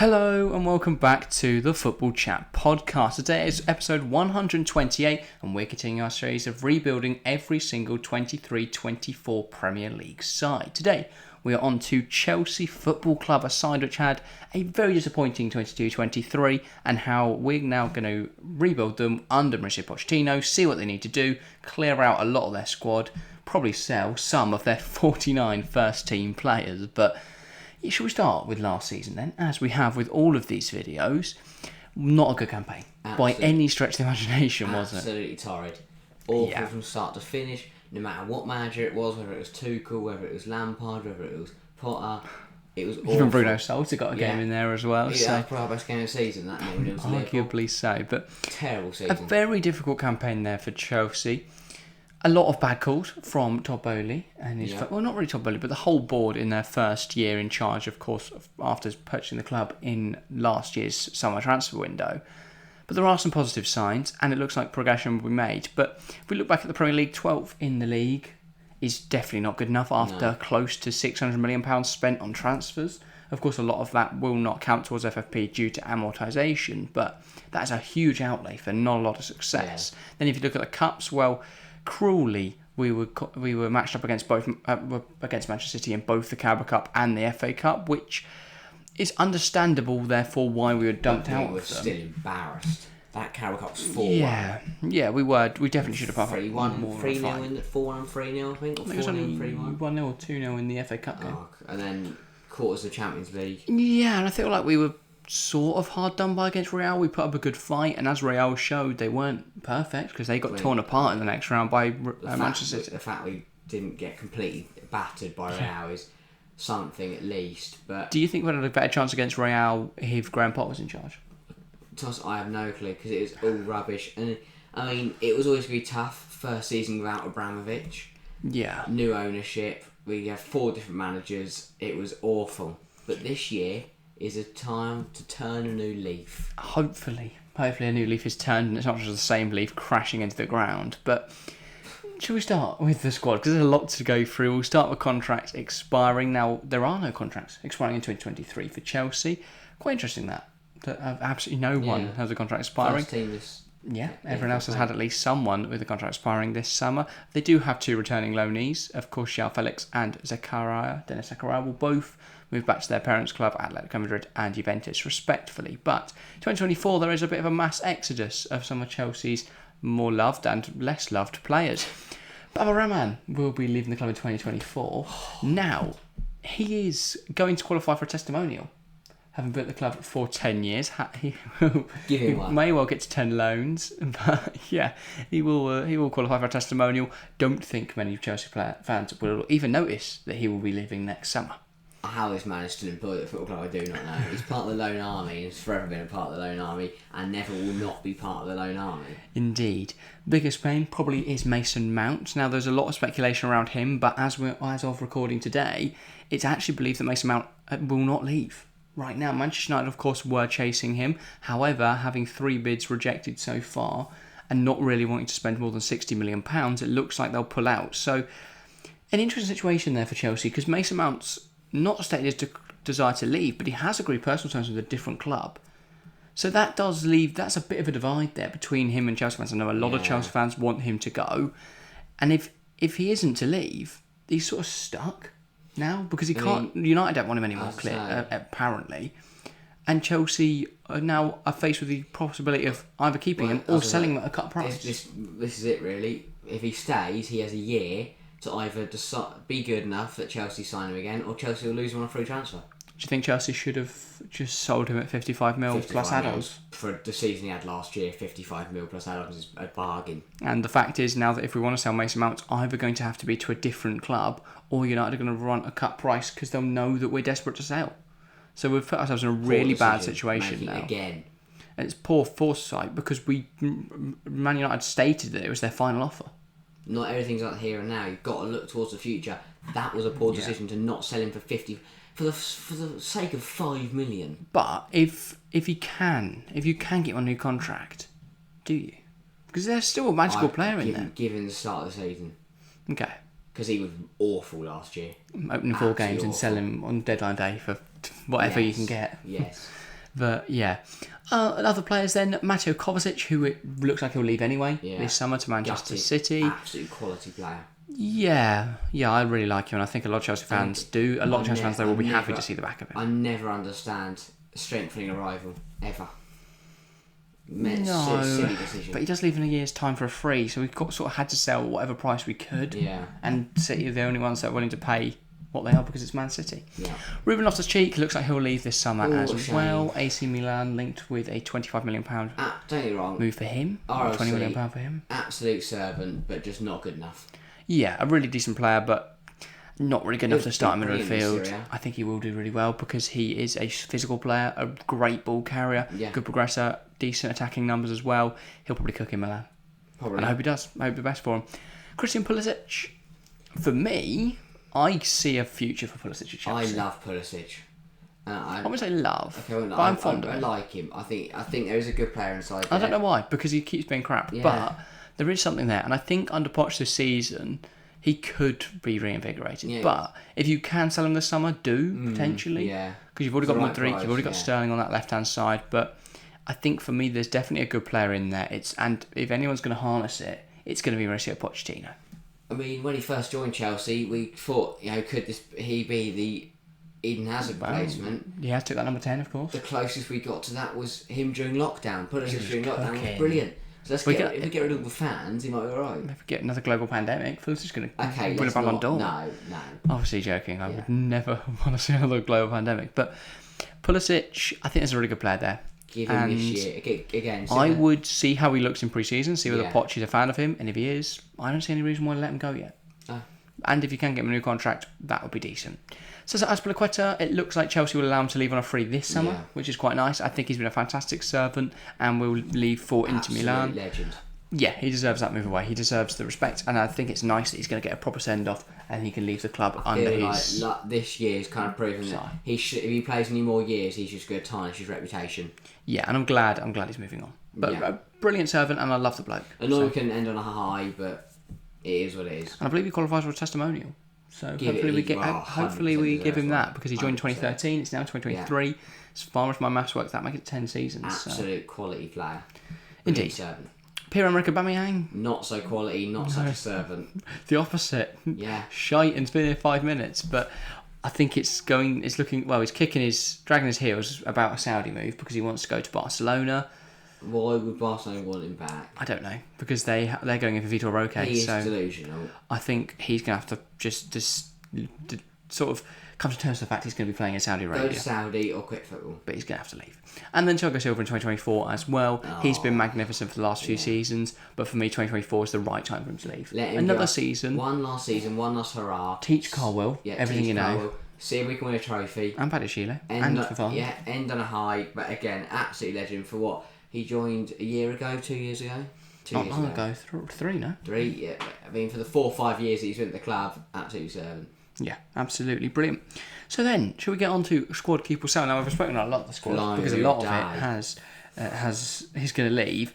Hello and welcome back to the Football Chat Podcast. Today is episode 128 and we're continuing our series of rebuilding every single 23-24 Premier League side. Today we are on to Chelsea Football Club, a side which had a very disappointing 22-23 and how we're now going to rebuild them under Mauricio Pochettino, see what they need to do, clear out a lot of their squad, probably sell some of their 49 first team players, but shall we start with last season then? As we have with all of these videos, not a good campaign. By any stretch of the imagination, was it? Absolutely torrid. Awful from start to finish, no matter what manager it was, whether it was Tuchel, whether it was Lampard, whether it was Potter. It was awful. Even Bruno Solskjaer got a game in there as well. Yeah, so that's probably our best game of the season, that nil arguably so. But terrible season. A very difficult campaign there for Chelsea. A lot of bad calls from Todd Boehly and his well, not really Todd Boehly, but the whole board in their first year in charge, of course, after purchasing the club in last year's summer transfer window. But there are some positive signs, and it looks like progression will be made. But if we look back at the Premier League, 12th in the league is definitely not good enough after close to £600 million spent on transfers. Of course, a lot of that will not count towards FFP due to amortisation, but that is a huge outlay for not a lot of success. Yeah. Then if you look at the Cups, well, cruelly, we were matched up against against Manchester City in both the Carabao Cup and the FA Cup, which is understandable. Therefore, why we were dumped out. We were still embarrassed. That Carabao Cup was 4-1. Yeah, we were. We definitely should have. 3-1, 3-0 in 4-1 and 3-0. I think. Or 4-0, 3-1. 1-0 or 2-0 in the FA Cup game. And then quarters of the Champions League. Yeah, and I feel like we were sort of hard done by against Real. We put up a good fight, and as Real showed, they weren't perfect because they got torn apart in the next round by Manchester City. The fact we didn't get completely battered by Real is something at least. But do you think we had a better chance against Real if Graham Potter was in charge? I have no clue because it is all rubbish. And I mean, it was always going to be tough first season without Abramovich. Yeah. New ownership. We have 4 different managers. It was awful. But this year is a time to turn a new leaf. Hopefully a new leaf is turned and it's not just the same leaf crashing into the ground. But shall we start with the squad? Because there's a lot to go through. We'll start with contracts expiring. Now, there are no contracts expiring in 2023 for Chelsea. Quite interesting that absolutely no one has a contract expiring. First team Everyone else has had at least someone with a contract expiring this summer. They do have 2 returning loanees. Of course, João Felix and Dennis Zakaria will both move back to their parents' club, Atletico Madrid and Juventus, respectively. But 2024, there is a bit of a mass exodus of some of Chelsea's more loved and less loved players. Baba Rahman will be leaving the club in 2024. Now, he is going to qualify for a testimonial. Having been at the club for 10 years, he may well get to 10 loans, but he will qualify for a testimonial. Don't think many Chelsea fans will even notice that he will be leaving next summer. How this man is still employed at the football club, I do not know. He's part of the loan army, and has forever been a part of the loan army, and never will not be part of the loan army. Indeed. Biggest pain probably is Mason Mount. Now, there's a lot of speculation around him, but as of recording today, it's actually believed that Mason Mount will not leave. Right now, Manchester United, of course, were chasing him. However, having 3 bids rejected so far and not really wanting to spend more than £60 million, it looks like they'll pull out. So, an interesting situation there for Chelsea because Mason Mount's not stated his desire to leave, but he has agreed personal terms with a different club. So that does leave, that's a bit of a divide there between him and Chelsea fans. I know a lot of Chelsea fans want him to go. And if he isn't to leave, he's sort of stuck now because United don't want him anymore, apparently. And Chelsea are now faced with the possibility of either keeping him or selling him at a cut price. This is it, really. If he stays, he has a year to either be good enough that Chelsea sign him again, or Chelsea will lose him on a free transfer. Do you think Chelsea should have just sold him at 55 mil plus add-ons? For the season he had last year, 55 mil plus add-ons is a bargain. And the fact is now that if we want to sell Mason Mount, it's either going to have to be to a different club, or United are going to run a cut price because they'll know that we're desperate to sell. So we've put ourselves in a really bad situation now. Again. And it's poor foresight because Man United stated that it was their final offer. Not everything's like here and now. You've got to look towards the future. That was a poor decision to not sell him for 50 for the sake of $5 million. But if you can get him on a new contract, do you? Because there's still a magical player in there. Given the start of the season. Okay. Because he was awful last year. Opening 4 games and sell him on deadline day for whatever you can get. Yes. But yeah. Other players then, Mateo Kovacic, who it looks like he'll leave anyway this summer to Manchester City. Absolute quality player. Yeah, I really like him, and I think a lot of Chelsea fans do. A lot of Chelsea fans, though, will be happy to see the back of him. I never understand strengthening a rival, ever. No, silly decision. But he does leave in a year's time for a free, so we've sort of had to sell whatever price we could. Yeah. And City are the only ones that are willing to pay what they are because it's Man City. Yeah. Ruben Loftus-Cheek looks like he'll leave this summer as shame. well. AC Milan linked with a £25 million Don't get me wrong. move for him. RLC, £20 million for him. Absolute servant, but just not good enough. Yeah, a really decent player, but not really good enough to start him in the field. Syria. I think he will do really well because he is a physical player, a great ball carrier, good progressor, decent attacking numbers as well. He'll probably cook in Milan. Probably. And I hope he does. I hope the best for him. Christian Pulisic, for me, I see a future for Pulisic at Chelsea. I love Pulisic. I wouldn't say love, okay, but I'm fond of him. I like him. I think there is a good player inside there. I don't know why, because he keeps being crap. Yeah. But there is something there. And I think under Poch this season, he could be reinvigorated. Yeah. But if you can sell him this summer, potentially. Yeah. Because you've already got Right Modric, price, you've already got Sterling on that left-hand side. But I think for me, there's definitely a good player in there. And if anyone's going to harness it, it's going to be Mauricio Pochettino. I mean, when he first joined Chelsea, we thought, could he be the Eden Hazard replacement? He has took that number 10, of course. The closest we got to that was him during lockdown. Pulisic during lockdown was brilliant. So if we get rid of the fans, he might be alright. If we get another global pandemic, Pulisic's going to win a let's Ballon not. d'Or. No. Obviously joking. I would never want to see another global pandemic. But Pulisic, I think there's a really good player there. Give him this year. Again, I would see how he looks in pre-season, see whether Yeah. Poch is a fan of him, and if he is, I don't see any reason why to let him go yet. And if you can get him a new contract, that would be decent. So Azpilicueta, it looks like Chelsea will allow him to leave on a free this summer, which is quite nice. I think he's been a fantastic servant and will leave for Inter Milan. Legend. Yeah, he deserves that move away. He deserves the respect, and I think it's nice that he's going to get a proper send-off and he can leave the club under his... Like this year's kind of proven that if he plays any more years, he's just going to tarnish his reputation. Yeah, and I'm glad he's moving on. But a brilliant servant, and I love the bloke. I know we can end on a high, but it is what it is. And I believe he qualifies for a testimonial. So hopefully we give him that because he joined 2013. It's now 2023. Yeah. As far as my maths works, that makes it 10 seasons. Absolute quality player. Indeed. Pierre-Emerick Aubameyang. Not so quality, not such a servant. The opposite. Yeah. Shite and it's been here 5 minutes, but I think it's looking well. He's dragging his heels about a Saudi move because he wants to go to Barcelona. Why would Barcelona want him back? I don't know, because they're going in for Vitor Roque. He is delusional. I think he's going to have to just sort of come to terms with the fact he's going to be playing in Saudi Arabia. Go to Saudi or quit football. But he's going to have to leave. And then Thiago Silva in 2024 as well. He's been magnificent for the last few seasons, but for me 2024 is the right time for him to leave. Another season. One last hurrah. Teach Carwell everything you know. See if we can win a trophy. And Padishile. And Fafon. Yeah, end on a high, but again, absolute legend for what? He joined a year ago, 2 years ago? 2 years ago. 3, no? 3, yeah. I mean, for the 4 or 5 years that he's been at the club, absolutely servant. Yeah, absolutely brilliant. So then, shall we get on to squad keep or sell? Now, I've spoken a lot of the squad because a lot of it he's going to leave.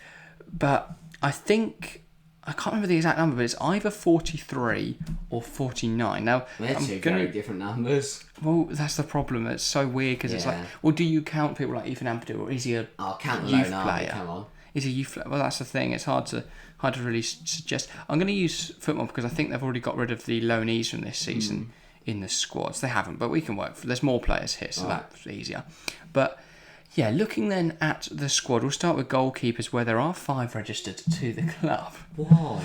But I think, I can't remember the exact number, but it's either 43 or 49. Now, they're two very different numbers. Well, that's the problem. It's so weird because it's like, well, do you count people like Ethan Ampadu, or is he a youth player? Come on. Is he a youth player? Well, that's the thing. It's hard to really suggest. I'm going to use football because I think they've already got rid of the loanees from this season in the squads. They haven't, but we can work. There's more players here, so that's easier. But yeah, looking then at the squad, we'll start with goalkeepers, where there are 5 registered to the club. Why?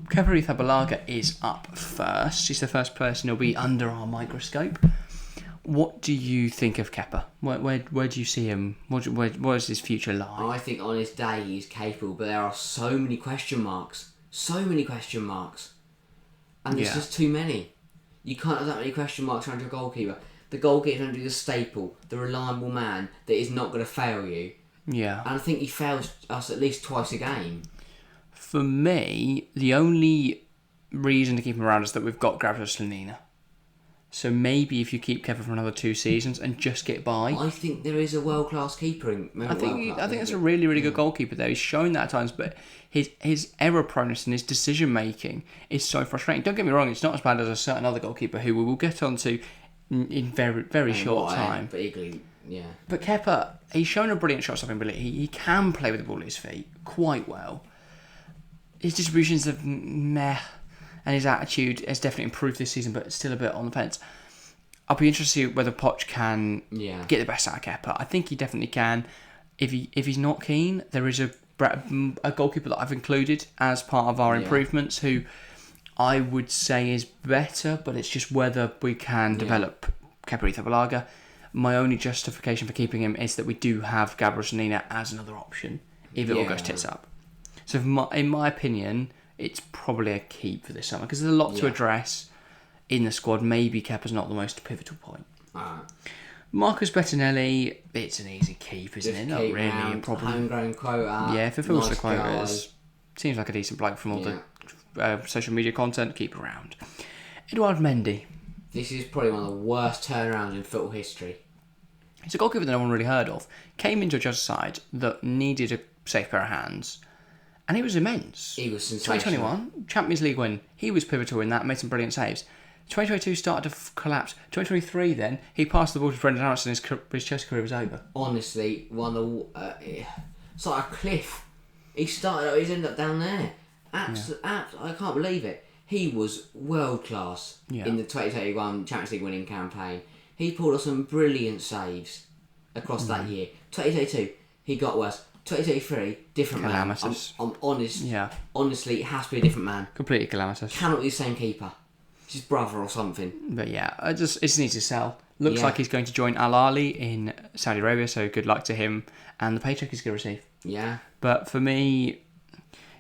Kepa Arrizabalaga is up first. She's the first person who'll be under our microscope. What do you think of Kepa? Where do you see him? Where does his future lie? I think on his day he's capable, but there are so many question marks. So many question marks. And there's just too many. You can't have that many question marks around your goalkeeper. The goalkeeper is going to be the staple, the reliable man that is not going to fail you. Yeah. And I think he fails us at least twice a game. For me, the only reason to keep him around is that we've got Gabriel Slonina. So maybe if you keep Kepa for another 2 seasons and just get by. I think there is a world-class keeper. I think that's a really, really good goalkeeper there. He's shown that at times, but his error proneness and his decision-making is so frustrating. Don't get me wrong, it's not as bad as a certain other goalkeeper who we will get onto in very, very short time. But equally, Yeah. But Kepa, he's shown a brilliant shot-stopping ability. He can play with the ball at his feet quite well. His distributions are meh, and his attitude has definitely improved this season, but still a bit on the fence. I'll be interested to see whether Poch can get the best out of Kepa. I think he definitely can. If he's not keen, there is a goalkeeper that I've included as part of our improvements who I would say is better, but it's just whether we can develop Kepa Arrizabalaga. My only justification for keeping him is that we do have Gabriel Sanina as another option if it all goes tits up. So in my opinion, it's probably a keep for this summer because there's a lot to address in the squad. Maybe Kepa's not the most pivotal point. Marcus Bettinelli, it's an easy keep, isn't it? Not really a problem. Homegrown quota. Yeah, if it fills the quotas, seems like a decent bloke from all the social media content. Keep around. Edouard Mendy. This is probably one of the worst turnarounds in football history. It's a goalkeeper that no one really heard of. Came into a Just side that needed a safe pair of hands, and he was immense. He was sensational. 2021 Champions League win. He was pivotal in that. Made some brilliant saves. 2022 started to collapse. 2023 then he passed the ball to Brendan Harrison. His Chelsea career was over. Honestly, one of the it's like a cliff. He started up, he's ended up down there. I can't believe it. He was world class in the 2021 Champions League winning campaign. He pulled off some brilliant saves across that year. 2022 he got worse. 2023 different calamitous. Man. I'm honest. Yeah. Honestly, it has to be a different man. Completely calamitous. Cannot be the same keeper. His brother or something. But yeah, it just needs to sell. Looks like he's going to join Al Ahly in Saudi Arabia, so good luck to him and the paycheck he's going to receive. Yeah. But for me,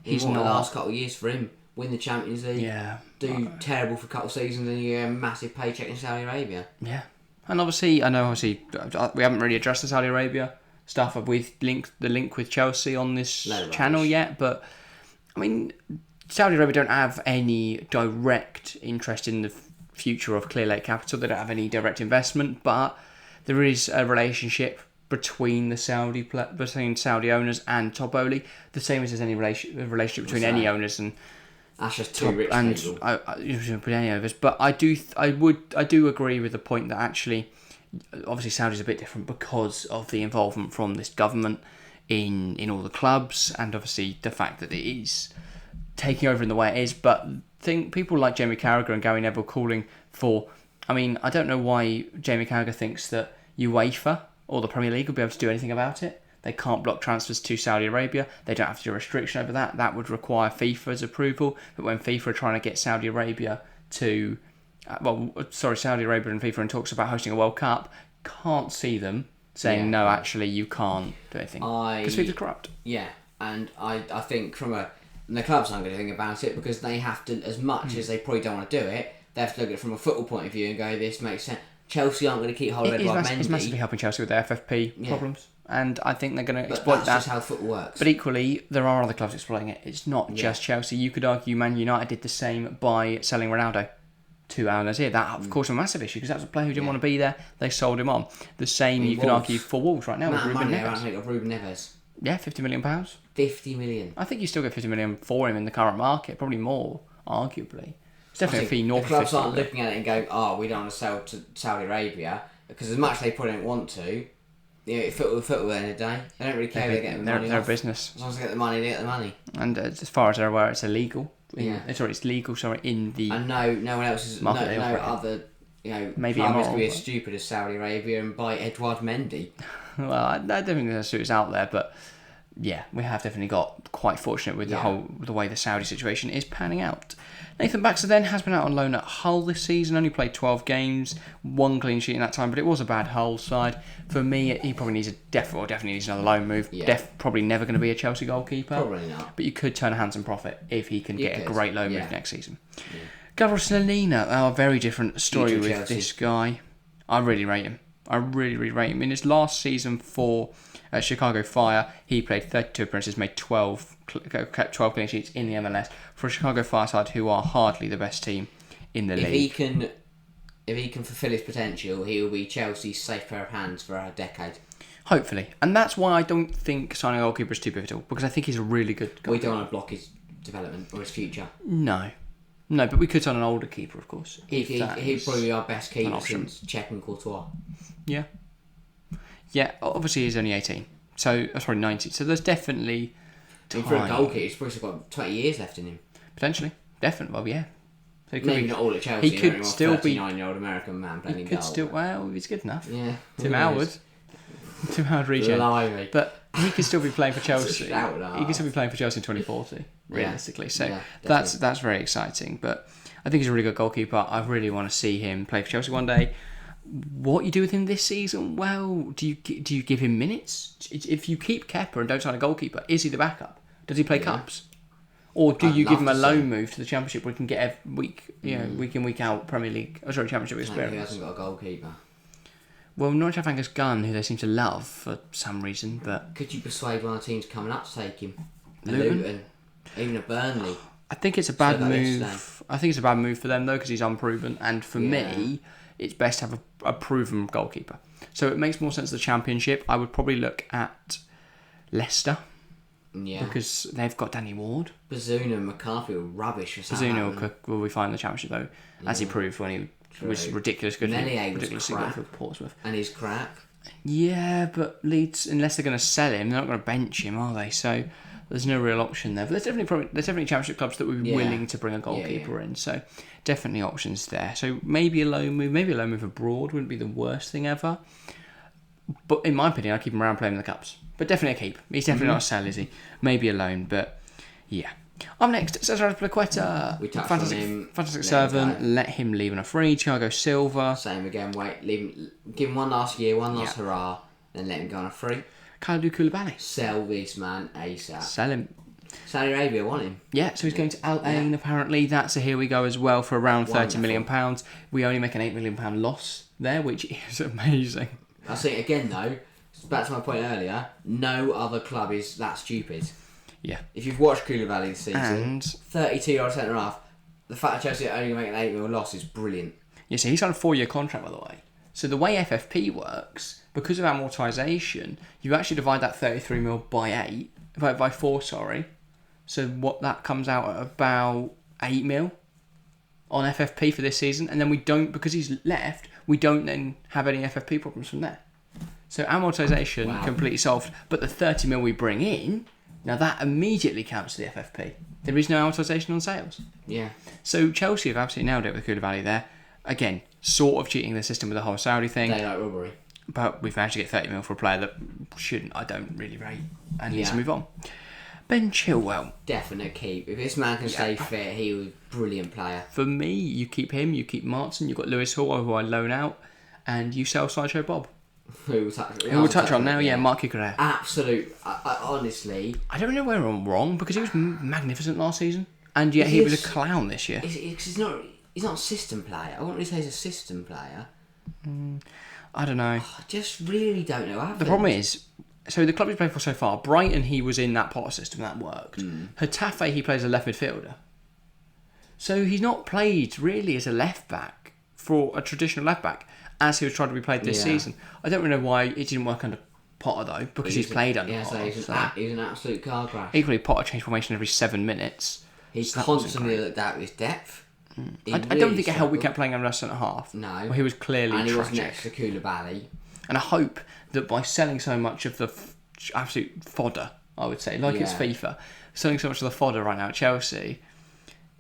he's not. The last couple of years for him. Win the Champions League. Yeah. Do terrible for a couple of seasons and you get a massive paycheck in Saudi Arabia. Yeah. And obviously, I know we haven't really addressed the Saudi Arabia stuff with the link with Chelsea on this channel yet, but I mean, Saudi Arabia don't have any direct interest in the future of Clear Lake Capital. They don't have any direct investment, but there is a relationship between Saudi owners and Topoli, the same as there's any relationship between any owners and. That's just too rich people. Any of us, but I do agree with the point that actually, obviously Saudi's a bit different because of the involvement from this government in all the clubs, and obviously the fact that it is taking over in the way it is. But think people like Jamie Carragher and Gary Neville calling for. I mean, I don't know why Jamie Carragher thinks that UEFA or the Premier League will be able to do anything about it. They can't block transfers to Saudi Arabia. They don't have to do a restriction over that. That would require FIFA's approval. But when FIFA are trying to get Saudi Arabia to... Saudi Arabia and FIFA and talks about hosting a World Cup, can't see them saying, no, actually, you can't do anything. Because FIFA's corrupt. Yeah, and I think and the clubs aren't going to think about it because they have to, as much as they probably don't want to do it, they have to look at it from a football point of view and go, this makes sense. Chelsea aren't going to keep hold of Edouard Mendy. It's massively helping Chelsea with their FFP problems. And I think they're going to exploit that. That's just how football works. But equally, there are other clubs exploiting it. It's not just Chelsea. You could argue Man United did the same by selling Ronaldo to Al Nassr. That, of course, was a massive issue because that was a player who didn't want to be there. They sold him on. The same you can argue for Wolves right now with Ruben Neves. Ruben Neves. Yeah, £50 million. 50 million. I think you still get 50 million for him in the current market. Probably more, arguably. It's definitely a fee north of 50. The clubs aren't looking at it and going, we don't want to sell to Saudi Arabia because as much as they probably don't want to, football at the end of the day. They don't really care if they get the money. They're a business. As long as they get the money, they get the money. And as far as they're aware, it's illegal. It's legal. In the and no one else is no other. Maybe club is going to be as stupid as Saudi Arabia and buy Edouard Mendy. Well, I don't think the suit's out there, but yeah, we have definitely got quite fortunate with the way the Saudi situation is panning out. Nathan Baxter then has been out on loan at Hull this season, only played 12 games, 1 clean sheet in that time, but it was a bad Hull side. For me, he probably needs definitely needs another loan move. Probably never going to be a Chelsea goalkeeper. Probably not. But you could turn a handsome profit if he can get a great loan move next season. Yeah. Gabriel Sanina, a very different story with Chelsea. This guy. I really rate him. I really, really rate him. In his last season for Chicago Fire, he played 32 appearances, made 12 clean sheets in the MLS for a Chicago Fire side who are hardly the best team in the league. If he can fulfil his potential, he will be Chelsea's safe pair of hands for a decade. Hopefully. And that's why I don't think signing a goalkeeper is too pivotal, because I think he's a really good goalkeeper. We don't want to block his development or his future. No, but we could sign an older keeper, of course. He'd probably be our best keeper since Czech and Courtois. Yeah. Yeah, obviously he's only 18. So that's probably 19. So there's definitely time. For a goalkeeper, he's probably got 20 years left in him. Potentially. Definitely. Well, yeah. So Maybe not all at Chelsea. He could still be 39-year-old American man playing in He could goal. still... Well, he's good enough. Yeah. Tim Howard. Tim Howard regen. Blimey. But he could still be playing for Chelsea. Shout-out. He could still be playing for Chelsea in 2040, realistically. So Yeah, that's very exciting. But I think he's a really good goalkeeper. I really want to see him play for Chelsea one day. What you do with him this season? Well, do you give him minutes? If you keep Kepa and don't sign a goalkeeper, is he the backup? Does he play cups? Or do you give him a loan move to the Championship where he can get week in, week out Premier League, Championship experience? He hasn't got a goalkeeper. Well, Norwich have Angus Gunn, who they seem to love for some reason, but... Could you persuade one of the teams coming up to take him? Luton? Even a Burnley? I think it's a bad move. Yesterday. I think it's a bad move for them, though, because he's unproven. And for me, it's best to have a proven goalkeeper. So it makes more sense the Championship. I would probably look at Leicester. Yeah. Because they've got Danny Ward. Bazuna and McCarthy were rubbish for Bazuna will be fine in the Championship, though, as he proved when he was ridiculous good. Ridiculously good for Portsmouth. And he's crap. Yeah, but Leeds, unless they're going to sell him, they're not going to bench him, are they? So there's no real option there. But there's definitely Championship clubs that would be willing to bring a goalkeeper in. So definitely options there. So maybe a loan move abroad wouldn't be the worst thing ever. But in my opinion, I'd keep him around playing in the cups. But definitely a keep. He's definitely not a sell, is he? Maybe a loan, but yeah. Up next, Cesar Azpilicueta. We touched on him. Fantastic servant. Let him leave on a free. Thiago Silva. Same again. Give him one last year, one last hurrah, then let him go on a free. Kalidou Koulibaly. Sell this man ASAP. Sell him. Saudi Arabia want him. Yeah, so he's going to Al Ain apparently. That's a here we go as well for around £30 million. We only make an £8 million loss there, which is amazing. I think again though, back to my point earlier, no other club is that stupid. Yeah. If you've watched Koulibaly this season, And 32-year-old centre half, the fact that Chelsea are only making an $8 million loss is brilliant. Yeah, so he's on a 4-year contract, by the way. So the way FFP works, because of amortisation, you actually divide that 33 mil by 4, sorry. So what that comes out at about 8 mil on FFP for this season, and then we don't, because he's left, we don't then have any FFP problems from there. So amortisation completely solved, but the 30 mil we bring in, now that immediately counts to the FFP. There is no amortisation on sales. Yeah. So Chelsea have absolutely nailed it with Koulibaly there. Again, sort of cheating the system with the whole Saudi thing. Daylight robbery. But we've managed to get 30 mil for a player that I don't really rate and needs to move on. Ben Chilwell. Definite keep. If this man can stay fit, he was a brilliant player. For me, you keep him, you keep Martin, you've got Lewis Hall, who I loan out, and you sell Sideshow Bob. Who we'll touch on now, Marc Cucurella. Absolute. I honestly... I don't know where I'm wrong, because he was magnificent last season, and yet he was a clown this year. He's not a system player. I wouldn't really say he's a system player. I don't know. I just really don't know. The problem is, so the club he's played for so far, Brighton, he was in that Potter system, that worked. Getafe, he plays a left midfielder. So he's not played really as a left back, for a traditional left back, as he was trying to be played this season. I don't really know why it didn't work under Potter though, because he's played under Potter. He's an absolute car crash. Equally, Potter changed formation every 7 minutes. He constantly looked out with his depth. I don't think it helped we kept playing him as centre half. No. Well, he was clearly and he tragic. was next to Koulibaly. And I hope that by selling so much of the absolute fodder, I would say, like it's FIFA, selling so much of the fodder right now at Chelsea,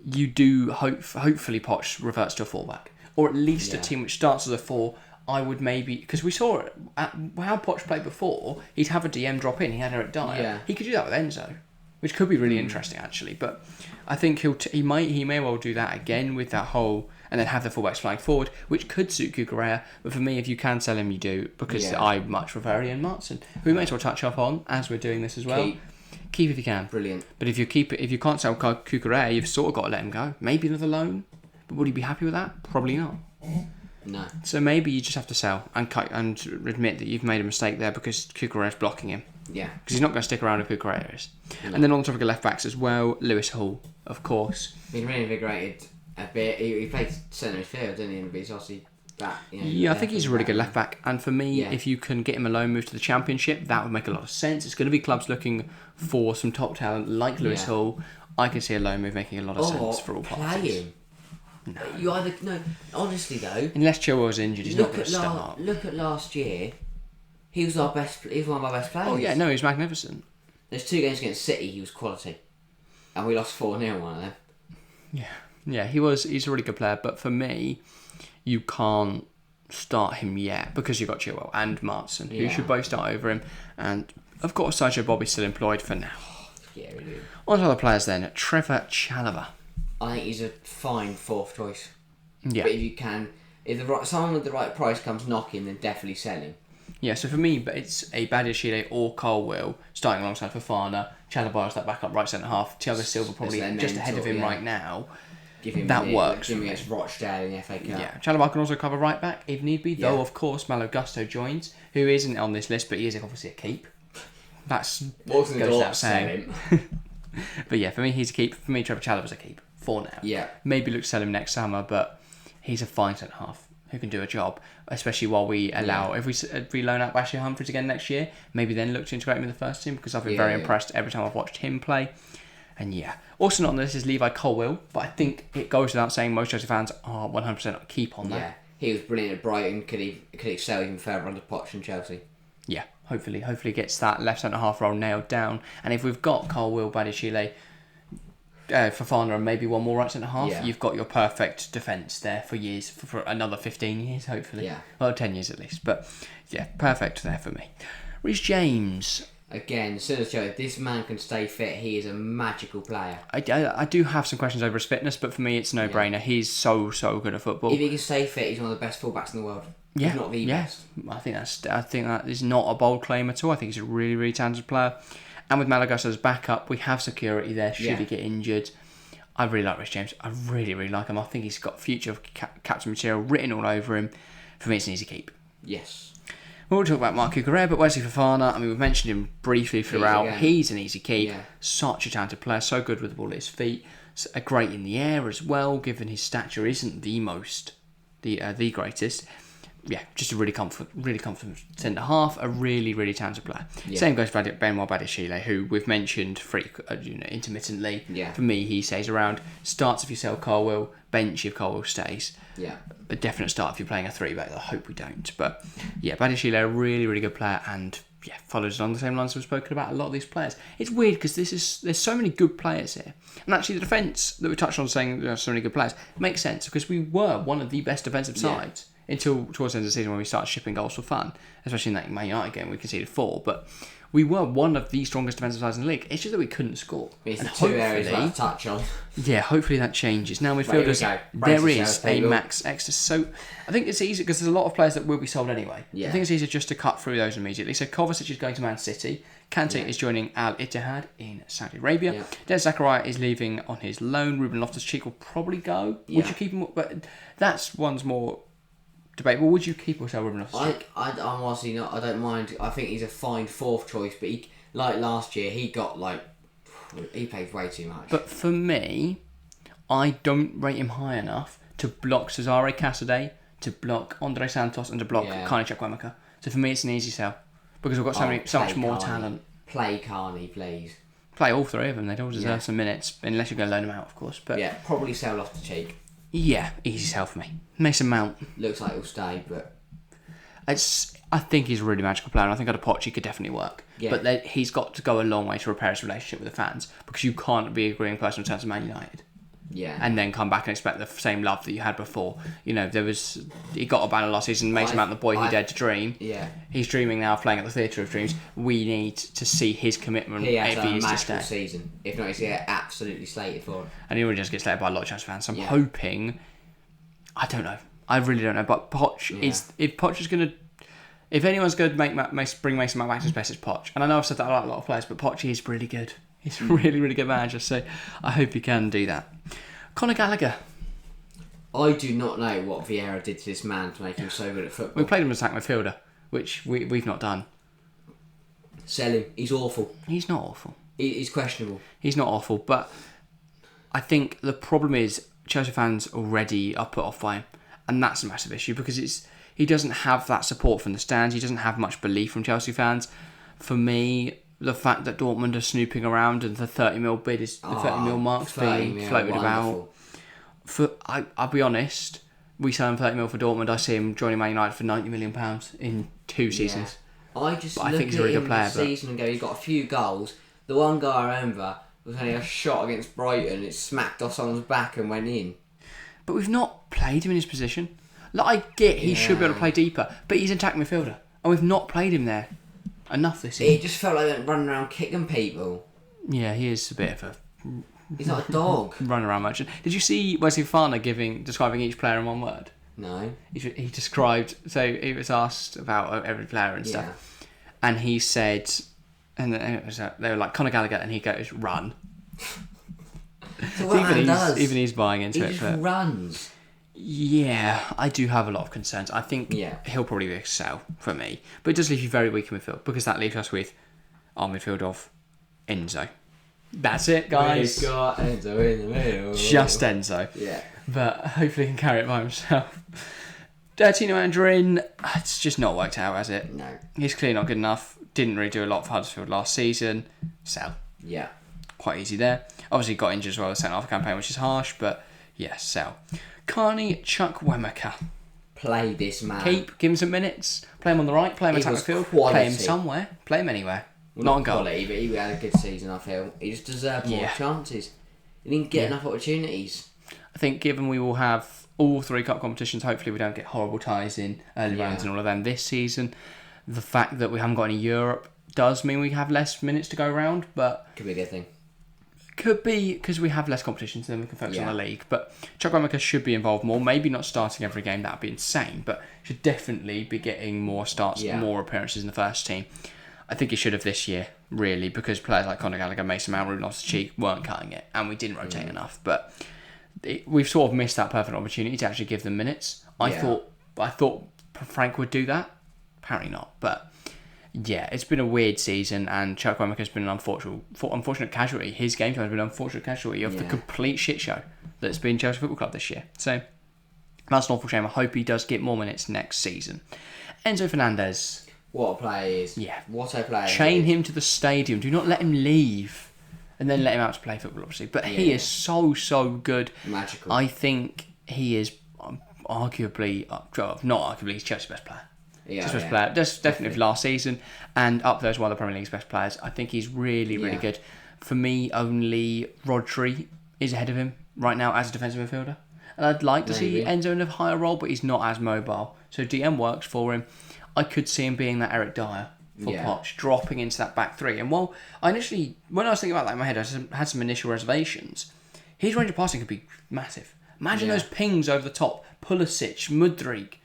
you do hopefully Poch reverts to a fullback. Or at least a team which starts as a 4. I would maybe... Because we saw it, how Poch played before, he'd have a DM drop in, he had Eric Dyer. Yeah. He could do that with Enzo, which could be really interesting actually. But I think he may well do that again with that whole... And then have the fullbacks flying forward, which could suit Cucurella. But for me, if you can sell him, you do, because I much prefer Ian Martin, who we may as well touch up on as we're doing this as well. Keep if you can. Brilliant. But if you can't sell Cucurella, you've sort of got to let him go. Maybe another loan. But would he be happy with that? Probably not. No. So maybe you just have to sell and admit that you've made a mistake there because Cucurella's blocking him. Yeah. Because he's not going to stick around if Cucurella is. No. And then on the topic of left backs as well, Lewis Hall, of course. Been reinvigorated a bit. He played centre midfield, didn't he? But he's obviously back. I think he's a really good left back. And for me, if you can get him a loan move to the Championship, that would make a lot of sense. It's going to be clubs looking for some top talent like Lewis Hall. I can see a loan move making a lot of sense for all parties. No. You either honestly though. Unless Chilwell's injured, he's not going to start. Look at last year. He was one of our best players. Oh yeah, no, he was magnificent. There's 2 games against City, he was quality. And we lost 4-0 one of them. Yeah, he's a really good player, but for me, you can't start him yet because you've got Chilwell and Martson, who should both start over him. And of course, Sergio Bobby's still employed for now. Yeah, we do. On to other players then. Trevor Chalobah. I think he's a fine 4th choice. Yeah. But if you can, if someone with the right price comes knocking, then definitely sell him. Yeah, so for me, it's a Badiashile or Colwill starting alongside Fofana. Chalobah is that backup right centre half. Thiago Silva probably just ahead of him right now. That works. Give him against Rochdale in the FA Cup. Yeah, Chalobah can also cover right back if need be. Though of course Malo Gusto joins, who isn't on this list, but he is obviously a keep. That's goes without saying. But yeah, for me he's a keep. For me, Trevor Chalobah's a keep for now. Yeah. Maybe look to sell him next summer, but he's a fine centre half who can do a job, especially while we allow, if we loan out Bashir Humphries again next year, maybe then look to integrate him in the first team, because I've been very impressed every time I've watched him play. And also not on this is Levi Colwill, but I think it goes without saying most Chelsea fans are 100% keep on that. Yeah, he was brilliant at Brighton. Could he excel even further under Poch and Chelsea? Yeah, hopefully gets that left centre half role nailed down. And if we've got Colwill, Badiashile, Fofana and maybe one more right centre half, you've got your perfect defence there for years, for another 15 years hopefully. Yeah. Well, 10 years at least, but yeah, perfect there for me. Reece James. Again, as soon as Joe, this man can stay fit, he is a magical player. I do have some questions over his fitness, but for me it's no brainer. He's so good at football. If he can stay fit, he's one of the best fullbacks in the world. Yeah, if not the best. I think that is not a bold claim at all. I think he's a really talented player. And with Malagas as backup, we have security there should he get injured. I really like Reece James. I really like him. I think he's got future captain material written all over him. For me, it's an easy keep. Yes. We'll talk about Marc Cucurella, but Wesley Fofana, I mean, we've mentioned him briefly throughout. He's an easy keep. Yeah. Such a talented player, so good with the ball at his feet. Great in the air as well, given his stature isn't the greatest. Yeah, just a really confident centre half, a really talented player. Yeah. Same goes for Benoit Badiashile, who we've mentioned intermittently. Yeah. For me, he stays around. Starts if you sell Colwill, bench if Colwill stays. Yeah. A definite start if you're playing a 3-back. I hope we don't. But yeah, Badiashile, a really good player, and follows along the same lines we've spoken about a lot of these players. It's weird because there's so many good players here. And actually the defence that we touched on saying there are so many good players makes sense because we were one of the best defensive sides. Until towards the end of the season when we started shipping goals for fun, especially in that Man United game we conceded 4, but we were one of the strongest defensive sides in the league. It's just that we couldn't score. It's the 2 areas I'll touch on. Yeah, hopefully that changes. Now midfielders, there is a max extra. So I think it's easy because there's a lot of players that will be sold anyway. Yeah. I think it's easier just to cut through those immediately. So Kovacic is going to Man City. Kante is joining Al Ittihad in Saudi Arabia. Yeah. Des Zakaria is leaving on his loan. Ruben Loftus-Cheek will probably go. Would you keep him? But that's one's more debatable. Would you keep or sell Ruben Loftus-Cheek? I'm honestly not. I don't mind. I think he's a fine 4th choice, but he, like last year, he played way too much. But for me, I don't rate him high enough to block Cesare Casadei, to block Andre Santos, and to block Carney Chukwuemeka. So for me, it's an easy sell because we've got so much more talent. Play Carney, please. Play all 3 of them. They all deserve some minutes, unless you're going to loan them out, of course. But probably sell Loftus-Cheek. Yeah, easy sell for me. Mason Mount. Looks like he'll stay, but I think he's a really magical player, and I think at a Poch he could definitely work. Yeah. But he's got to go a long way to repair his relationship with the fans, because you can't be agreeing personal terms with Man United. Yeah. And then come back and expect the same love that you had before. He got a banner last season, Mason Mount, the boy who dared to dream. Yeah. He's dreaming now of playing at the Theatre of Dreams. We need to see his commitment if he is to stay. Season. If not, he's absolutely slated for it. And he already just gets slated by a lot of Chelsea fans. So I'm hoping. I don't know. I really don't know. But Poch is. If Poch is going to. If anyone's going to bring Mason Mount back to his best, it's Poch. And I know I've said that about a lot of players, but Poch is really good. He's a really good manager. So I hope he can do that. Conor Gallagher. I do not know what Vieira did to this man to make him so good at football. We played him as attack midfielder, which we've not done. Sell him. He's awful. He's not awful. He's questionable. He's not awful, but I think the problem is Chelsea fans already are put off by him, and that's a massive issue because he doesn't have that support from the stands. He doesn't have much belief from Chelsea fans. For me, the fact that Dortmund are snooping around and the 30 mil bid is the 30 mil mark's being floated about. I'll be honest, we sell him 30 mil for Dortmund. I see him joining Man United for £90 million in 2 seasons. I just But look I think he's a at really him good player. this season and go, he got a few goals. The one goal I remember was only a shot against Brighton. It smacked off someone's back and went in. But we've not played him in his position. Like, I get he should be able to play deeper, but he's an attack midfielder, and we've not played him there enough this season. It just felt like running around kicking people. Yeah, he is a bit of a... He's like a dog. Run around much. Did you see Wesley Fofana describing each player in one word? No. He described... So he was asked about every player and stuff, and he said... And they were like, Conor Gallagher, and he goes, run. So what man does? Even he's buying into he it. just runs. Yeah, I do have a lot of concerns. I think he'll probably be a sell for me. But it does leave you very weak in midfield, because that leaves us with our midfield of Enzo. That's it, guys. We've got Enzo in the middle. Just Enzo. Yeah. But hopefully he can carry it by himself. Tino Mandarin, it's just not worked out, has it? No. He's clearly not good enough. Didn't really do a lot for Huddersfield last season. Sell. Yeah. Quite easy there. Obviously got injured as well in the second half of the campaign, which is harsh, but yeah, sell. Carney Chukwuemeka. Play this man. Give him some minutes. Play him on the right, play him attack midfield. Play him somewhere. Play him anywhere. Well, not on goal. Quality, but he had a good season, I feel. He just deserved more chances. He didn't get enough opportunities. I think given we will have all 3 cup competitions, hopefully we don't get horrible ties in early rounds and all of them this season. The fact that we haven't got any Europe does mean we have less minutes to go around, but... Could be a good thing. Could be, because we have less competitions, then we can focus on the league. But Chukwuemeka should be involved more. Maybe not starting every game, that would be insane, but should definitely be getting more starts, more appearances in the first team. I think he should have this year, really, because players like Conor Gallagher, Mason Mount, Ruben Loftus-Cheek weren't cutting it, and we didn't rotate enough. But we've sort of missed that perfect opportunity to actually give them minutes. I thought Frank would do that. Apparently not, but yeah, it's been a weird season, and Chukwuemeka's been an unfortunate casualty. His game time has been an unfortunate casualty of the complete shit show that's been Chelsea Football Club this year. So that's an awful shame. I hope he does get more minutes next season. Enzo Fernandez. What a player he is. Yeah. What a player. Chain him to the stadium. Do not let him leave. And then let him out to play football, obviously. But he is so good. Magical. I think he is arguably, not arguably, he's Chelsea's best player. Best player. Just definitely last season. And up there as one of the Premier League's best players. I think he's really good. For me, only Rodri is ahead of him right now as a defensive midfielder. And I'd like to see Enzo in a higher role, but he's not as mobile. So DM works for him. I could see him being that Eric Dyer for Poch, dropping into that back 3. And when I was thinking about that in my head, I had some initial reservations. His range of passing could be massive. Imagine those pings over the top. Pulisic, Mudryk,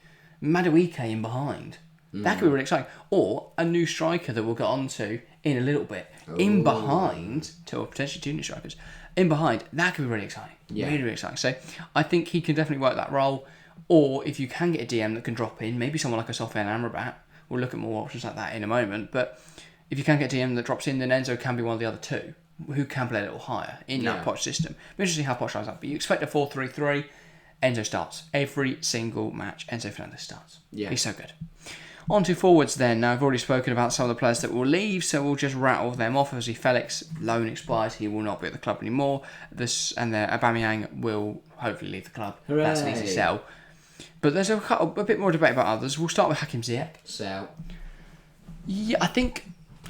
Madueke in behind. That could be really exciting. Or a new striker that we'll get onto in a little bit. In behind, or potentially 2 new strikers. In behind, that could be really exciting. Really, really exciting. So I think he can definitely work that role. Or if you can get a DM that can drop in, maybe someone like a Sofiane Amrabat. We'll look at more options like that in a moment. But if you can get a DM that drops in, then Enzo can be one of the other 2 who can play a little higher in that Poch system. Be interesting how Poch lines up. But you expect a 4-3-3. Enzo starts. Every single match, Enzo Fernandez starts. Yeah. He's so good. On to forwards then. Now, I've already spoken about some of the players that will leave, so we'll just rattle them off. Obviously, Felix, loan expires. He will not be at the club anymore. Aubameyang will hopefully leave the club. Hooray. That's an easy sell. But there's a bit more debate about others. We'll start with Hakim Ziyech. Sell. Yeah, I think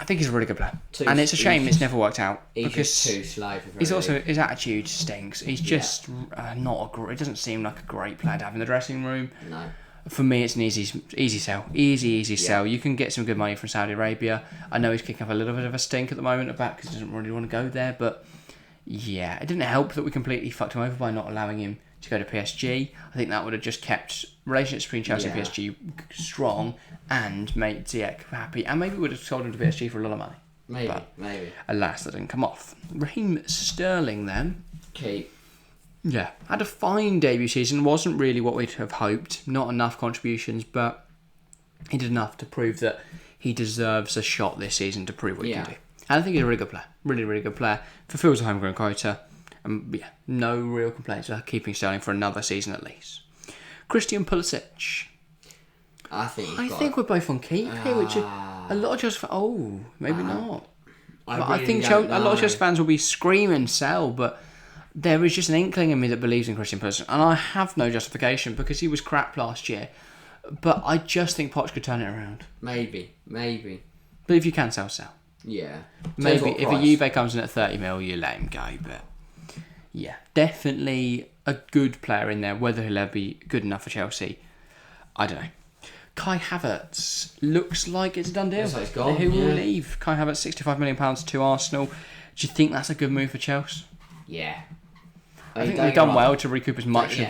he's a really good player. And it's a shame it's never worked out. He's just too slow for he's also, his attitude stinks. He's just not it doesn't seem like a great player to have in the dressing room. No. For me, it's an easy sell. Easy sell. You can get some good money from Saudi Arabia. I know he's kicking up a little bit of a stink at the moment about because he doesn't really want to go there. But yeah, it didn't help that we completely fucked him over by not allowing him to go to PSG. I think that would have just kept relationships between Chelsea and PSG strong and made Ziyech happy. And maybe would have sold him to PSG for a lot of money. Maybe. Alas, that didn't come off. Raheem Sterling then. Keep. Yeah, had a fine debut season. Wasn't really what we'd have hoped. Not enough contributions, but he did enough to prove that he deserves a shot this season to prove what he can do. And I think he's a really good player. Really, really good player. Fulfills the homegrown quota. No real complaints about keeping Sterling for another season at least. Christian Pulisic. I think we're both on keep here, which a lot of Chelsea fans... maybe not. I think a lot of Chelsea fans will be screaming sell, but there is just an inkling in me that believes in Christian Pulisic, and I have no justification because he was crap last year. But I just think Poch could turn it around. Maybe. But if you can sell. Yeah. Maybe if a Juve comes in at 30 mil, you let him go. But yeah, definitely a good player in there. Whether he'll ever be good enough for Chelsea, I don't know. Kai Havertz looks like it's a done deal. Looks like it's gone, Who will leave? Kai Havertz, £65 million to Arsenal. Do you think that's a good move for Chelsea? Yeah. I think we've done well to recoup as much of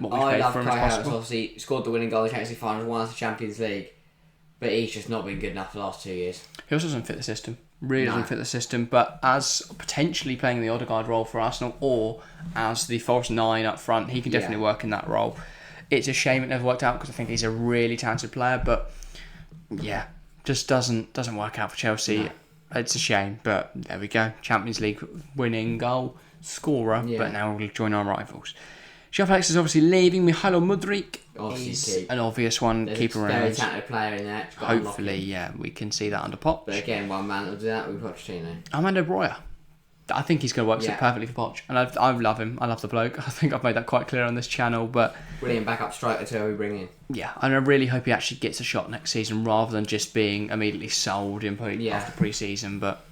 what we've I paid love for him Kai as Havertz. possible. Obviously, scored the winning goal in the Champions League final, won us the Champions League, but he's just not been good enough the last 2 years. He also doesn't fit the system. Really doesn't fit the system. But as potentially playing the Odegaard role for Arsenal, or as the false 9 up front, he can definitely work in that role. It's a shame it never worked out because I think he's a really talented player, but yeah, just doesn't work out for Chelsea. No. It's a shame, but there we go. Champions League winning goal scorer, but now we'll join our rivals. Joe Felix is obviously leaving. Mihailo Mudryk is an obvious one. There's keep a around. Very talented player in there. Hopefully, we can see that under Poch. But again, one man will do that with Pochettino. Armando Broja. I think he's going to work perfectly for Poch. And I love him. I love the bloke. I think I've made that quite clear on this channel. But brilliant backup striker too, we bring in. Yeah, and I really hope he actually gets a shot next season rather than just being immediately sold after pre-season. But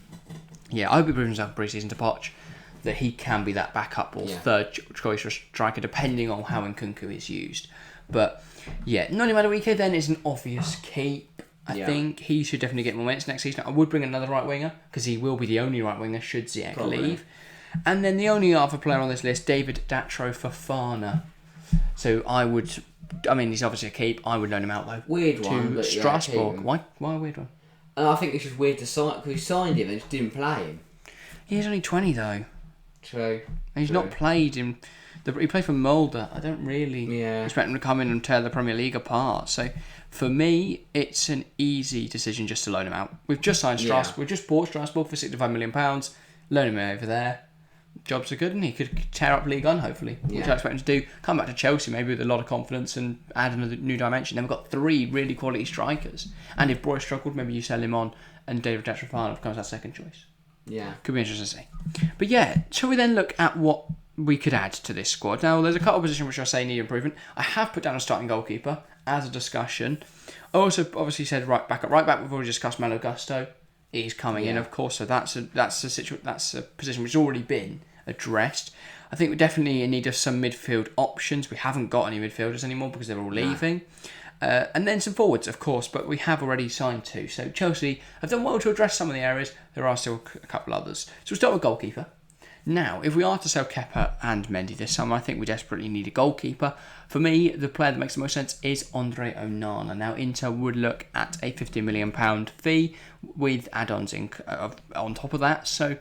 yeah, I hope he proves himself in pre-season to Poch that he can be that backup or third choice striker depending on how Nkunku is used. But yeah, Noni Madueke then is an obvious keep. I think he should definitely get more minutes next season. I would bring another right winger because he will be the only right winger should Ziyech leave. And then the only other player on this list, David Datro Fofana. So he's obviously a keep. I would loan him out though. Weird one, but Strasbourg. Why a weird one? I think it's just weird to sign because we signed him and just didn't play him. He's only 20 though. True. And he's not played in. He played for Mulder. I don't really expect him to come in and tear the Premier League apart. So for me, it's an easy decision just to loan him out. We've just signed Strasbourg. We've just bought Strasbourg for £65 million. Loan him over there. Jobs are good, and he could tear up League 1 hopefully, which I expect him to do. Come back to Chelsea maybe with a lot of confidence and add another new dimension. Then we've got 3 really quality strikers. And if Broy struggled, maybe you sell him on, and David Datro Fofana becomes our second choice. Yeah. Could be interesting to see. But yeah, shall we then look at what we could add to this squad? Now, there's a couple of positions which I say need improvement. I have put down a starting goalkeeper as a discussion. I also obviously said right back. We've already discussed Malo Gusto. He's coming in, of course. So that's a position which has already been addressed. I think we definitely in need of some midfield options. We haven't got any midfielders anymore because they're all leaving. And then some forwards, of course, but we have already signed 2. So Chelsea have done well to address some of the areas. There are still a couple others. So we'll start with goalkeeper. Now, if we are to sell Kepa and Mendy this summer, I think we desperately need a goalkeeper. For me, the player that makes the most sense is Andre Onana. Now, Inter would look at a £50 million fee with add-ons on top of that. So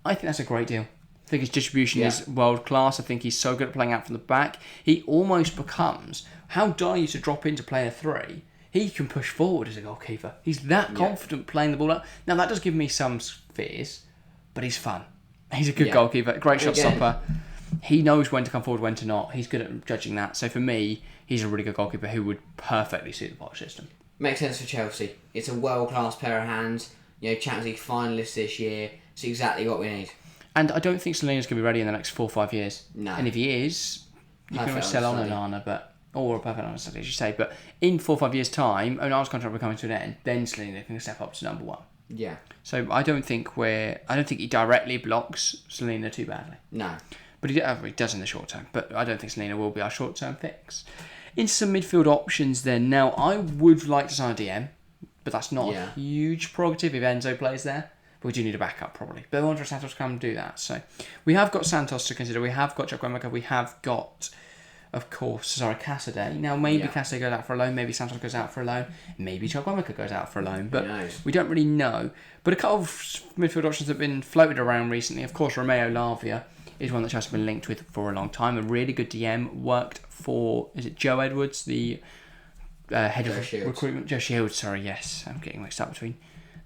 I think that's a great deal. I think his distribution is world class. I think he's so good at playing out from the back. He almost becomes, how Dyer used to drop into player 3, he can push forward as a goalkeeper. He's that confident playing the ball up. Now that does give me some fears, but he's fun. He's a good goalkeeper, great shot stopper. He knows when to come forward, when to not. He's good at judging that. So for me, he's a really good goalkeeper who would perfectly suit the Poch system. Makes sense for Chelsea. It's a world-class pair of hands. Champions League finalists this year. It's exactly what we need. And I don't think Salina's going to be ready in the next 4 or 5 years. No. And if he is, you can always sell on Onana, or a perfect understudy, as you say. But in 4 or 5 years' time, Onana's contract will be coming to an end. Then Salina can step up to number 1. Yeah. So I don't think he directly blocks Salina too badly. No. But he does in the short term. But I don't think Salina will be our short term fix. Into some midfield options then. Now I would like to sign a DM, but that's not a huge prerogative if Enzo plays there. But we do need a backup probably. But Andre Santos can do that. So we have got Santos to consider. We have got Chukwuemeka. We have got, of course, Cassidy. Now maybe Cassidy goes out for a loan. Maybe Santos goes out for a loan. Maybe Chukwuemeka goes out for a loan. But we don't really know. But a couple of midfield options have been floated around recently. Of course, Romeo Lavia is one that Chelsea have been linked with for a long time. A really good DM. Worked for, is it Joe Edwards, the head of recruitment? Joe Shields, sorry, yes. I'm getting mixed up between.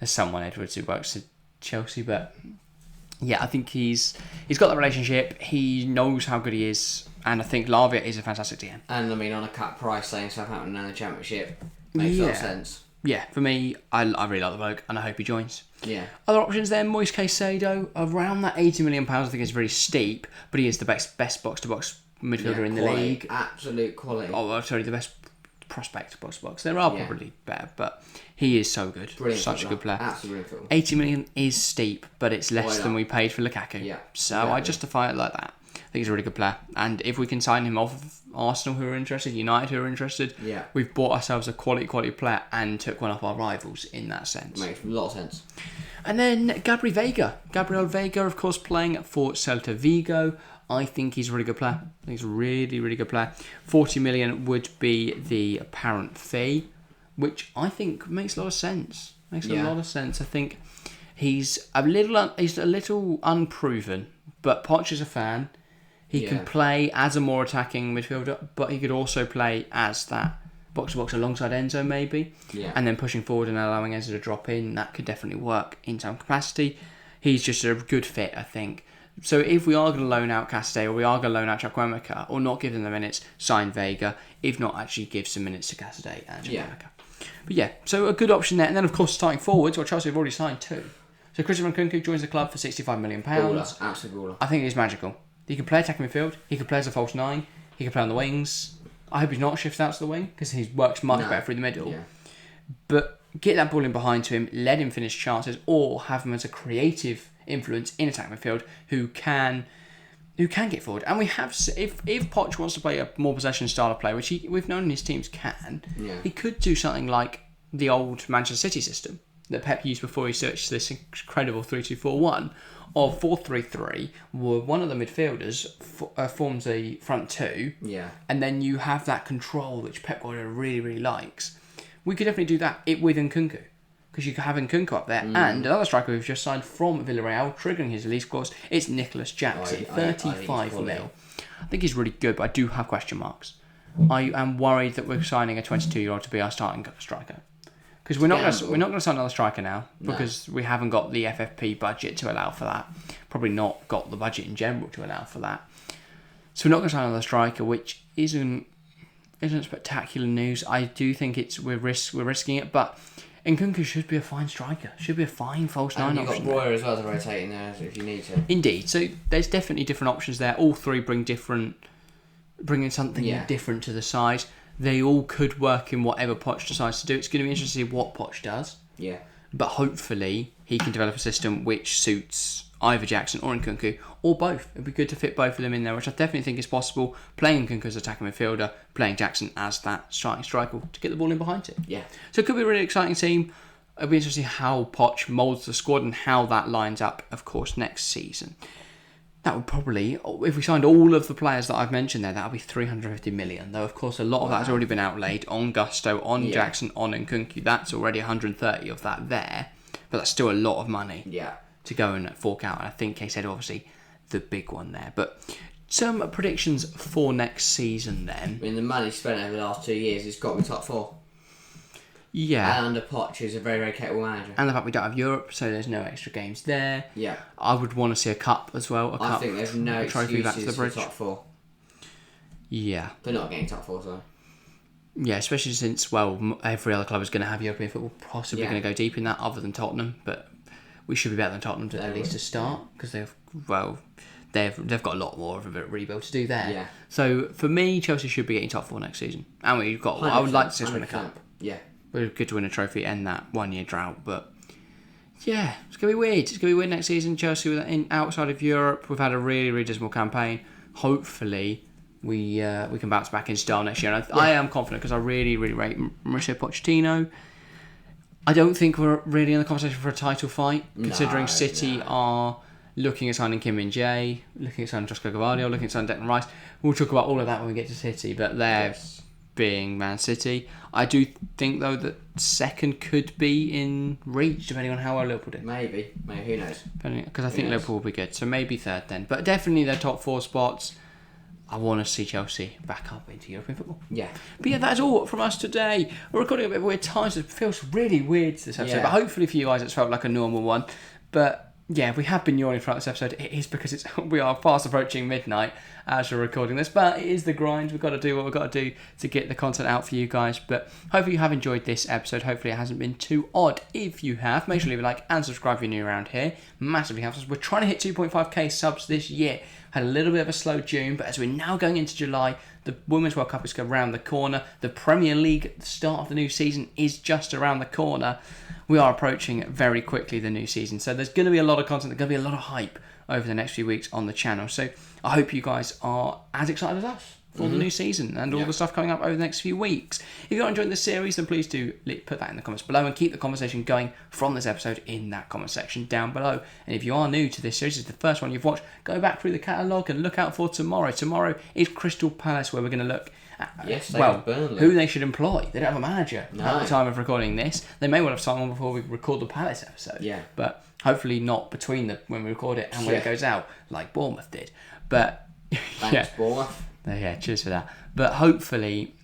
There's someone Edwards who works at Chelsea, but yeah, I think he's got that relationship. He knows how good he is, and I think Lavia is a fantastic DM. And on a cut price, saying Southampton in the Championship makes a lot of sense. Yeah, for me, I really like the bloke, and I hope he joins. Yeah. Other options then, Moise Caicedo, around that £80 million. I think is very steep, but he is the best box to box midfielder in the league. Absolute quality. Oh, sorry, the best prospect box. There are probably better, but he is so good. Brilliant. Such a good player. Absolutely brilliant. 80 million is steep, but it's less than we paid for Lukaku. Yeah. So I justify it like that. I think he's a really good player. And if we can sign him off of Arsenal who are interested, United who are interested, we've bought ourselves a quality player and took one of our rivals in that sense. Makes a lot of sense. And then Gabriel Vega, of course, playing for Celta Vigo. I think he's a really good player. I think he's a really, really good player. 40 million would be the apparent fee, which I think makes a lot of sense. A lot of sense. I think he's a little unproven, but Poch is a fan. He can play as a more attacking midfielder, but he could also play as that box-to-box alongside Enzo maybe. Yeah. And then pushing forward and allowing Enzo to drop in. That could definitely work in some capacity. He's just a good fit, I think. So if we are going to loan out Castell or we are going to loan out Chukwuemeka or not give them the minutes, sign Vega. If not, actually give some minutes to Castell and Chukwuemeka. But so a good option there. And then, of course, starting forwards, Chelsea have already signed 2. So Christopher Nkunku joins the club for £65 million. Baller, absolute baller. I think he's magical. He can play attacking midfield. He can play as a false 9. He can play on the wings. I hope he's not shifted out to the wing because he works much better through the middle. Yeah. But get that ball in behind to him, let him finish chances, or have him as a creative influence in attacking midfield who can get forward. And we have, if Poch wants to play a more possession style of play, which we've known his teams can, he could do something like the old Manchester City system that Pep used before he switched to this incredible 3-2-4-1 of 4-3-3, where one of the midfielders forms a front 2, and then you have that control which Pep Guardiola really, really likes. We could definitely do that with Nkunku, because you could have Nkunku up there, and another striker we've just signed from Villarreal, triggering his release clause, it's Nicholas Jackson, 35 mil. I think he's really good, but I do have question marks. I am worried that we're signing a 22-year-old to be our starting striker. Because we're not going to sign another striker now because we haven't got the FFP budget to allow for that. Probably not got the budget in general to allow for that. So we're not going to sign another striker, which isn't spectacular news. I do think we're risking it, but Nkunku should be a fine striker. Should be a fine false 9 option. You've got Royer as well to rotate in there if you need to. Indeed. So there's definitely different options there. All 3 bringing something different to the side. They all could work in whatever Poch decides to do. It's going to be interesting to see what Poch does. Yeah. But hopefully he can develop a system which suits either Jackson or Nkunku, or both. It'd be good to fit both of them in there, which I definitely think is possible. Playing Nkunku as attacking midfielder, playing Jackson as that starting striker to get the ball in behind it. Yeah. So it could be a really exciting team. It'll be interesting to see how Poch moulds the squad and how that lines up, of course, next season. That would probably, if we signed all of the players that I've mentioned there, that would be 350 million. Though, of course, a lot of that has already been outlaid on Gusto, on Jackson, on Nkunku. That's already 130 of that there. But that's still a lot of money to go and fork out. And I think he said, obviously, the big one there. But some predictions for next season then. I mean, the money spent over the last 2 years has got me top 4. Yeah. And under Poch is a very, very capable manager. And the fact we don't have Europe, so there's no extra games there. Yeah. I would want to see a cup as well. I think there's no trophy back to the excuses bridge. for top 4. Yeah. They're not getting top 4, so. Yeah, especially since, well, every other club is going to have European football, possibly going to go deep in that, other than Tottenham. But we should be better than Tottenham at least to start, because they've got a lot more of a rebuild to do there. Yeah. So for me, Chelsea should be getting top 4 next season, and we've got. I would like to see us win a cup. Yeah. We're good to win a trophy and that 1 year drought, but yeah, it's gonna be weird. It's gonna be weird next season. Chelsea outside of Europe, we've had a really, really dismal campaign. Hopefully, we can bounce back in style next year. And I am confident because I really, really rate Mauricio Pochettino. I don't think we're really in the conversation for a title fight, considering City are looking at signing Kim Min-jae, looking at signing Josko Gvardiol, looking at signing Declan Rice. We'll talk about all of that when we get to City, but they're being Man City. I do think, though, that second could be in reach, depending on how well Liverpool do. Maybe, who knows? Because I think Liverpool will be good, so maybe third then. But definitely their top 4 spots. I want to see Chelsea back up into European football. Yeah. But yeah, that's all from us today. We're recording a bit of weird times. It feels really weird this episode, but hopefully for you guys it's felt like a normal one. But yeah, we have been yawning throughout this episode. It is because we are fast approaching midnight as we're recording this, but it is the grind. We've got to do what we've got to do to get the content out for you guys. But hopefully you have enjoyed this episode. Hopefully it hasn't been too odd. If you have, make sure to leave a like and subscribe if you're new around here. Massively helps us. We're trying to hit 2.5k subs this year. Had a little bit of a slow June, but as we're now going into July, The Women's World Cup is around the corner. The Premier League, the start of the new season, is just around the corner. We are approaching very quickly the new season. So there's going to be a lot of content. There's going to be a lot of hype over the next few weeks on the channel. So I hope you guys are as excited as us for the new season and all the stuff coming up over the next few weeks. If you're enjoying this series, then please do put that in the comments below and keep the conversation going from this episode in that comment section down below. And if you are new to this series, it's the first one you've watched, go back through the catalogue and look out for tomorrow. Tomorrow is Crystal Palace, where we're going to look at who they should employ. They don't have a manager at the time of recording this. They may well have someone before we record the Palace episode. Yeah. But hopefully not between when we record it and when it goes out, like Bournemouth did. But Thanks, Bournemouth. Yeah, cheers for that. But hopefully,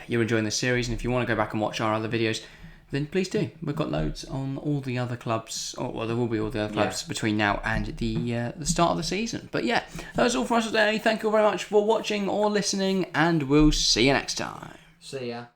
you're enjoying the series, and if you want to go back and watch our other videos, then please do. We've got loads on all the other clubs, well, there will be all the other clubs between now and the start of the season. But yeah, that's all for us today. Thank you very much for watching or listening, and we'll see you next time. See ya.